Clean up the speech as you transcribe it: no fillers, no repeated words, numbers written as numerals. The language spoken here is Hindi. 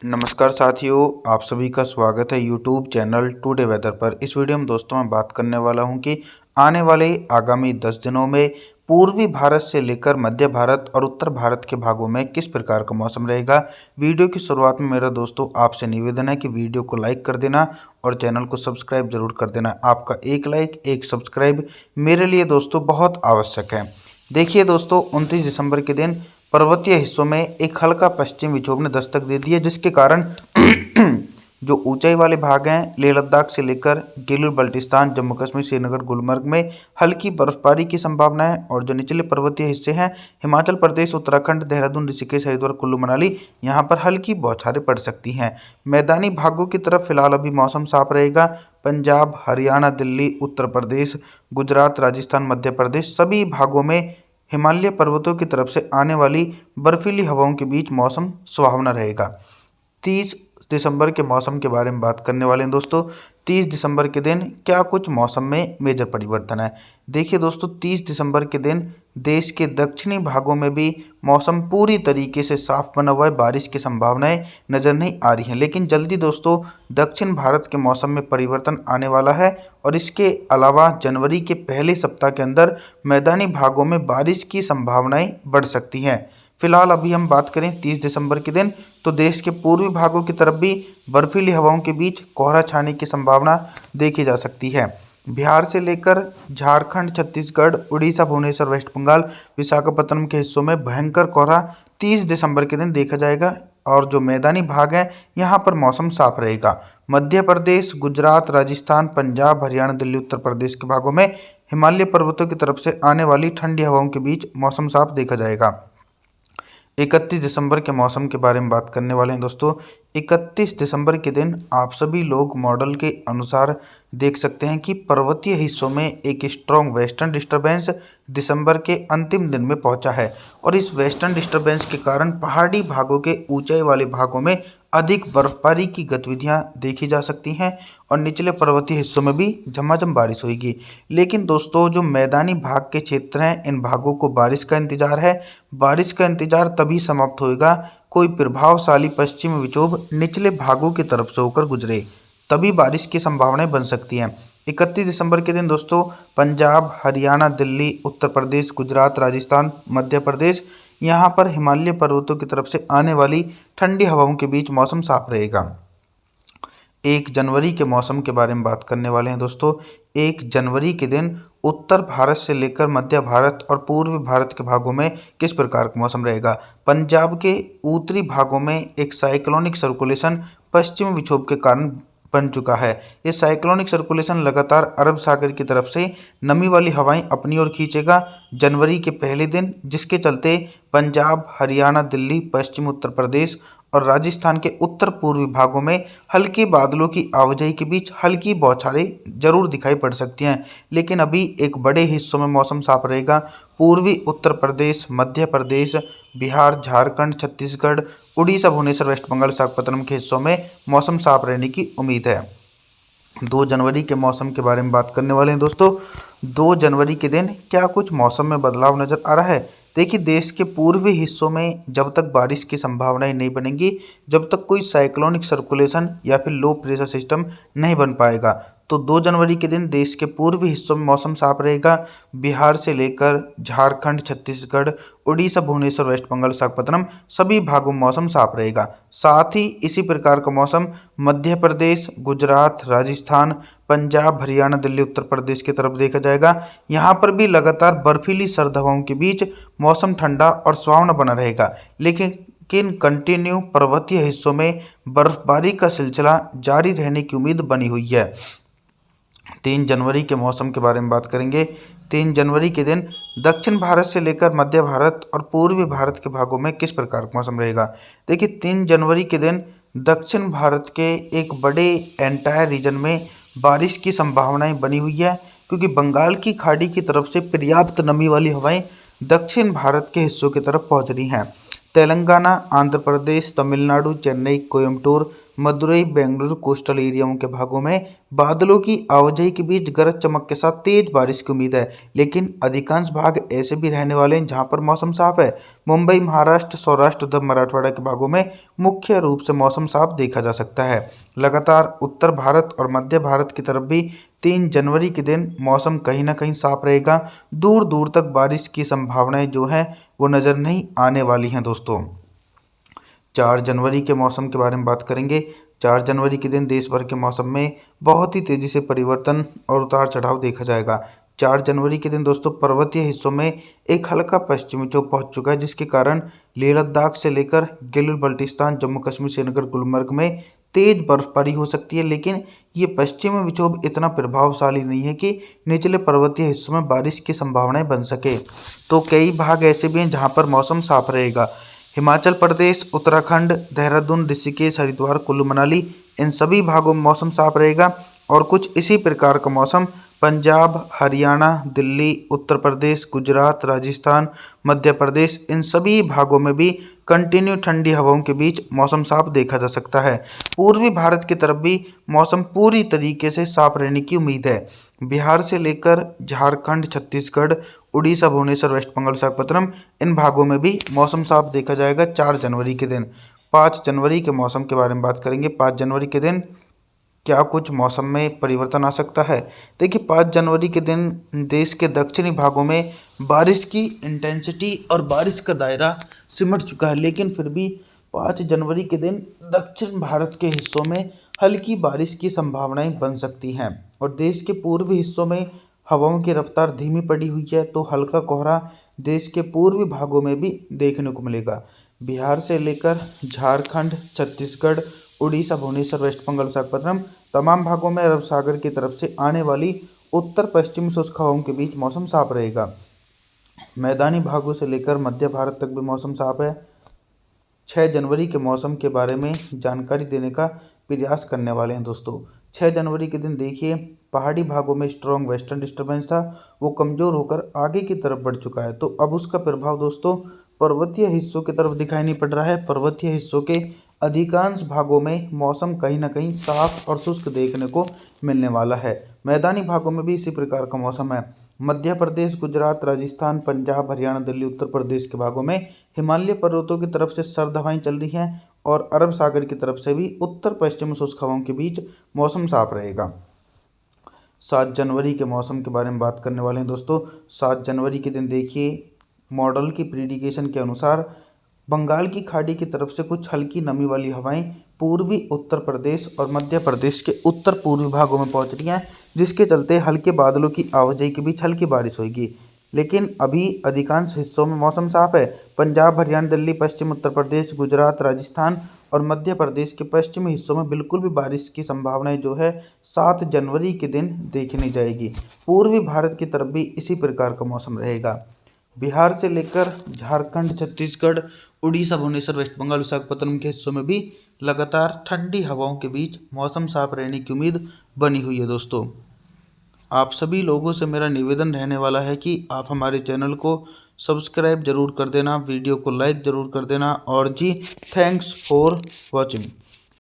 नमस्कार साथियों, आप सभी का स्वागत है यूट्यूब चैनल टुडे वेदर पर। इस वीडियो में दोस्तों मैं बात करने वाला हूं कि आने वाले आगामी 10 दिनों में पूर्वी भारत से लेकर मध्य भारत और उत्तर भारत के भागों में किस प्रकार का मौसम रहेगा। वीडियो की शुरुआत में मेरा दोस्तों आपसे निवेदन है कि वीडियो को लाइक कर देना और चैनल को सब्सक्राइब जरूर कर देना। आपका एक लाइक एक सब्सक्राइब मेरे लिए दोस्तों बहुत आवश्यक है। देखिए दोस्तों, 29 दिसंबर के दिन पर्वतीय हिस्सों में एक हल्का पश्चिम विक्षोभ ने दस्तक दे दी है, जिसके कारण जो ऊंचाई वाले भाग हैं लेह लद्दाख से लेकर गिलगित बल्टिस्तान, जम्मू कश्मीर, श्रीनगर, गुलमर्ग में हल्की बर्फबारी की संभावना है। और जो निचले पर्वतीय हिस्से हैं हिमाचल प्रदेश, उत्तराखंड, देहरादून, ऋषिकेश, हरिद्वार, कुल्लू मनाली, यहाँ पर हल्की बौछारें पड़ सकती हैं। मैदानी भागों की तरफ फिलहाल अभी मौसम साफ रहेगा। पंजाब, हरियाणा, दिल्ली, उत्तर प्रदेश, गुजरात, राजस्थान, मध्य प्रदेश सभी भागों में हिमालय पर्वतों की तरफ से आने वाली बर्फीली हवाओं के बीच मौसम सुहावना रहेगा। 30 दिसंबर के मौसम के बारे में बात करने वाले हैं दोस्तों। 30 दिसंबर के दिन क्या कुछ मौसम में मेजर परिवर्तन है। देखिए दोस्तों, 30 दिसंबर के दिन देश के दक्षिणी भागों में भी मौसम पूरी तरीके से साफ बना हुआ है। बारिश की संभावनाएं नज़र नहीं आ रही हैं, लेकिन जल्दी दोस्तों दक्षिण भारत के मौसम में परिवर्तन आने वाला है। और इसके अलावा जनवरी के पहले सप्ताह के अंदर मैदानी भागों में बारिश की संभावनाएं बढ़ सकती हैं। फिलहाल अभी हम बात करें 30 दिसंबर के दिन, तो देश के पूर्वी भागों की तरफ भी बर्फीली हवाओं के बीच कोहरा छाने की संभावना देखी जा सकती है। बिहार से लेकर झारखंड, छत्तीसगढ़, उड़ीसा, भुवनेश्वर, वेस्ट बंगाल, विशाखापत्तनम के हिस्सों में भयंकर कोहरा 30 दिसंबर के दिन देखा जाएगा। और जो मैदानी भाग है यहाँ पर मौसम साफ रहेगा। मध्य प्रदेश, गुजरात, राजस्थान, पंजाब, हरियाणा, दिल्ली, उत्तर प्रदेश के भागों में हिमालय पर्वतों की तरफ से आने वाली ठंडी हवाओं के बीच मौसम साफ देखा जाएगा। 31 दिसंबर के मौसम के बारे में बात करने वाले हैं दोस्तों। 31 दिसंबर के दिन आप सभी लोग मॉडल के अनुसार देख सकते हैं कि पर्वतीय हिस्सों में एक स्ट्रॉन्ग वेस्टर्न डिस्टर्बेंस दिसंबर के अंतिम दिन में पहुंचा है। और इस वेस्टर्न डिस्टर्बेंस के कारण पहाड़ी भागों के ऊंचाई वाले भागों में अधिक बर्फबारी की गतिविधियां देखी जा सकती हैं और निचले पर्वतीय हिस्सों में भी झमाझम बारिश होगी। लेकिन दोस्तों जो मैदानी भाग के क्षेत्र हैं इन भागों को बारिश का इंतजार है। बारिश का इंतजार तभी समाप्त होएगा कोई प्रभावशाली पश्चिमी विक्षोभ निचले भागों की तरफ से होकर गुजरे, तभी बारिश की संभावनाएं बन सकती हैं। 31 दिसंबर के दिन दोस्तों पंजाब, हरियाणा, दिल्ली, उत्तर प्रदेश, गुजरात, राजस्थान, मध्य प्रदेश यहाँ पर हिमालय पर्वतों की तरफ से आने वाली ठंडी हवाओं के बीच मौसम साफ रहेगा। 1 जनवरी के मौसम के बारे में बात करने वाले हैं दोस्तों। 1 जनवरी के दिन उत्तर भारत से लेकर मध्य भारत और पूर्वी भारत के भागों में किस प्रकार का मौसम रहेगा। पंजाब के उत्तरी भागों में एक साइक्लोनिक सर्कुलेशन पश्चिमी विक्षोभ के कारण बन चुका है। ये साइक्लोनिक सर्कुलेशन लगातार अरब सागर की तरफ से नमी वाली हवाएं अपनी ओर खींचेगा जनवरी के पहले दिन, जिसके चलते पंजाब, हरियाणा, दिल्ली, पश्चिम उत्तर प्रदेश और राजस्थान के उत्तर पूर्वी भागों में हल्के बादलों की आवाजाही के बीच हल्की बौछारें जरूर दिखाई पड़ सकती हैं। लेकिन अभी एक बड़े हिस्सों में मौसम साफ रहेगा। पूर्वी उत्तर प्रदेश, मध्य प्रदेश, बिहार, झारखंड, छत्तीसगढ़, उड़ीसा, भुवनेश्वर, वेस्ट बंगाल, विशाखापत्तनम के हिस्सों में मौसम साफ रहने की उम्मीद है। 2 जनवरी के मौसम के बारे में बात करने वाले हैं दोस्तों। 2 जनवरी के दिन क्या कुछ मौसम में बदलाव नजर आ रहा है। देखिए, देश के पूर्वी हिस्सों में जब तक बारिश की संभावनाएं नहीं बनेंगी, जब तक कोई साइक्लोनिक सर्कुलेशन या फिर लो प्रेशर सिस्टम नहीं बन पाएगा, तो 2 जनवरी के दिन देश के पूर्वी हिस्सों में मौसम साफ रहेगा। बिहार से लेकर झारखंड, छत्तीसगढ़, उड़ीसा, भुवनेश्वर, वेस्ट बंगाल, विशाखापत्तनम सभी भागों में मौसम साफ रहेगा। साथ ही इसी प्रकार का मौसम मध्य प्रदेश, गुजरात, राजस्थान, पंजाब, हरियाणा, दिल्ली, उत्तर प्रदेश की तरफ देखा जाएगा। यहाँ पर भी लगातार बर्फीली सर्द हवाओं के बीच मौसम ठंडा और सुहावना बना रहेगा। लेकिन कंटिन्यू पर्वतीय हिस्सों में बर्फबारी का सिलसिला जारी रहने की उम्मीद बनी हुई है। 3 जनवरी के मौसम के बारे में बात करेंगे। 3 जनवरी के दिन दक्षिण भारत से लेकर मध्य भारत और पूर्वी भारत के भागों में किस प्रकार का मौसम रहेगा। देखिए, 3 जनवरी के दिन दक्षिण भारत के एक बड़े एंटायर रीजन में बारिश की संभावनाएं बनी हुई है, क्योंकि बंगाल की खाड़ी की तरफ से पर्याप्त नमी वाली हवाएं दक्षिण भारत के हिस्सों की तरफ पहुंच रही हैं। तेलंगाना, आंध्र प्रदेश, तमिलनाडु, चेन्नई, कोयम्बटूर, मदुरई, बेंगलुरु कोस्टल एरियाओं के भागों में बादलों की आवाजाही के बीच गरज चमक के साथ तेज बारिश की उम्मीद है, लेकिन अधिकांश भाग ऐसे भी रहने वाले हैं जहां पर मौसम साफ है। मुंबई, महाराष्ट्र, सौराष्ट्र तथा मराठवाड़ा के भागों में मुख्य रूप से मौसम साफ देखा जा सकता है। लगातार उत्तर भारत और मध्य भारत की तरफ भी 3 जनवरी के दिन मौसम कहीं ना कहीं साफ रहेगा। दूर दूर तक बारिश की संभावनाएं जो हैं वो नज़र नहीं आने वाली हैं दोस्तों। 4 जनवरी के मौसम के बारे में बात करेंगे। 4 जनवरी के दिन देश भर के मौसम में बहुत ही तेज़ी से परिवर्तन और उतार चढ़ाव देखा जाएगा। 4 जनवरी के दिन दोस्तों पर्वतीय हिस्सों में एक हल्का पश्चिमी विक्षोभ पहुंच चुका है, जिसके कारण लेह लद्दाख से लेकर गिलगित बल्टिस्तान, जम्मू कश्मीर, श्रीनगर, गुलमर्ग में तेज बर्फबारी हो सकती है। लेकिन ये पश्चिमी विक्षोभ इतना प्रभावशाली नहीं है कि निचले पर्वतीय हिस्सों में बारिश की संभावनाएं बन सके। तो कई भाग ऐसे भी हैं जहां पर मौसम साफ रहेगा। हिमाचल प्रदेश, उत्तराखंड, देहरादून, ऋषिकेश, हरिद्वार, कुल्लू मनाली, इन सभी भागों में मौसम साफ रहेगा। और कुछ इसी प्रकार का मौसम पंजाब, हरियाणा, दिल्ली, उत्तर प्रदेश, गुजरात, राजस्थान, मध्य प्रदेश, इन सभी भागों में भी कंटिन्यू ठंडी हवाओं के बीच मौसम साफ देखा जा सकता है। पूर्वी भारत की तरफ भी मौसम पूरी तरीके से साफ रहने की उम्मीद है। बिहार से लेकर झारखंड, छत्तीसगढ़, उड़ीसा, भुवनेश्वर, वेस्ट बंगाल, विशाखापत्तनम, इन भागों में भी मौसम साफ देखा जाएगा 4 जनवरी के दिन। 5 जनवरी के मौसम के बारे में बात करेंगे। 5 जनवरी के दिन क्या कुछ मौसम में परिवर्तन आ सकता है? देखिए, 5 जनवरी के दिन देश के दक्षिणी भागों में बारिश की इंटेंसिटी और बारिश का दायरा सिमट चुका है, लेकिन फिर भी 5 जनवरी के दिन दक्षिण भारत के हिस्सों में हल्की बारिश की संभावनाएं बन सकती हैं। और देश के पूर्वी हिस्सों में हवाओं की रफ्तार धीमी पड़ी हुई है, तो हल्का कोहरा देश के पूर्वी भागों में भी देखने को मिलेगा। बिहार से लेकर झारखंड, छत्तीसगढ़, उड़ीसा, भुवनेश्वर, वेस्ट बंगाल, विशाखापत्तनम, तमाम भागों में अरब सागर की तरफ से आने वाली उत्तर पश्चिम शुष्क हवाओं के बीच मौसम साफ रहेगा। मैदानी भागों से लेकर मध्य भारत तक भी मौसम साफ है। 6 जनवरी के मौसम के बारे में जानकारी देने का प्रयास करने वाले हैं दोस्तों। 6 जनवरी के दिन देखिए, पहाड़ी भागों में स्ट्रॉन्ग वेस्टर्न डिस्टर्बेंस था, वो कमज़ोर होकर आगे की तरफ बढ़ चुका है। तो अब उसका प्रभाव दोस्तों पर्वतीय हिस्सों की तरफ दिखाई नहीं पड़ रहा है। पर्वतीय हिस्सों के अधिकांश भागों में मौसम कहीं ना कहीं साफ और शुष्क देखने को मिलने वाला है। मैदानी भागों में भी इसी प्रकार का मौसम है। मध्य प्रदेश, गुजरात, राजस्थान, पंजाब, हरियाणा, दिल्ली, उत्तर प्रदेश के भागों में हिमालय पर्वतों की तरफ से सर्द हवाएं चल रही हैं और अरब सागर की तरफ से भी उत्तर पश्चिम शुष्क हवाओं के बीच मौसम साफ रहेगा। 7 जनवरी के मौसम के बारे में बात करने वाले हैं दोस्तों। 7 जनवरी के दिन देखिए, मॉडल की प्रिडिकेशन के अनुसार बंगाल की खाड़ी की तरफ से कुछ हल्की नमी वाली हवाएं पूर्वी उत्तर प्रदेश और मध्य प्रदेश के उत्तर पूर्वी भागों में पहुंच रही हैं, जिसके चलते हल्के बादलों की आवाजाही के बीच हल्की बारिश होगी। लेकिन अभी अधिकांश हिस्सों में मौसम साफ है। पंजाब, हरियाणा, दिल्ली, पश्चिम उत्तर प्रदेश, गुजरात, राजस्थान और मध्य प्रदेश के पश्चिमी हिस्सों में बिल्कुल भी बारिश की संभावनाएं जो है 7 जनवरी के दिन देखी नहीं जाएगी। पूर्वी भारत की तरफ भी इसी प्रकार का मौसम रहेगा। बिहार से लेकर झारखंड, छत्तीसगढ़, उड़ीसा, भुवनेश्वर, वेस्ट बंगाल, विशाखापत्तनम के हिस्सों में भी लगातार ठंडी हवाओं के बीच मौसम साफ रहने की उम्मीद बनी हुई है दोस्तों। आप सभी लोगों से मेरा निवेदन रहने वाला है कि आप हमारे चैनल को सब्सक्राइब जरूर कर देना, वीडियो को लाइक ज़रूर कर देना। और जी, थैंक्स फॉर वॉचिंग।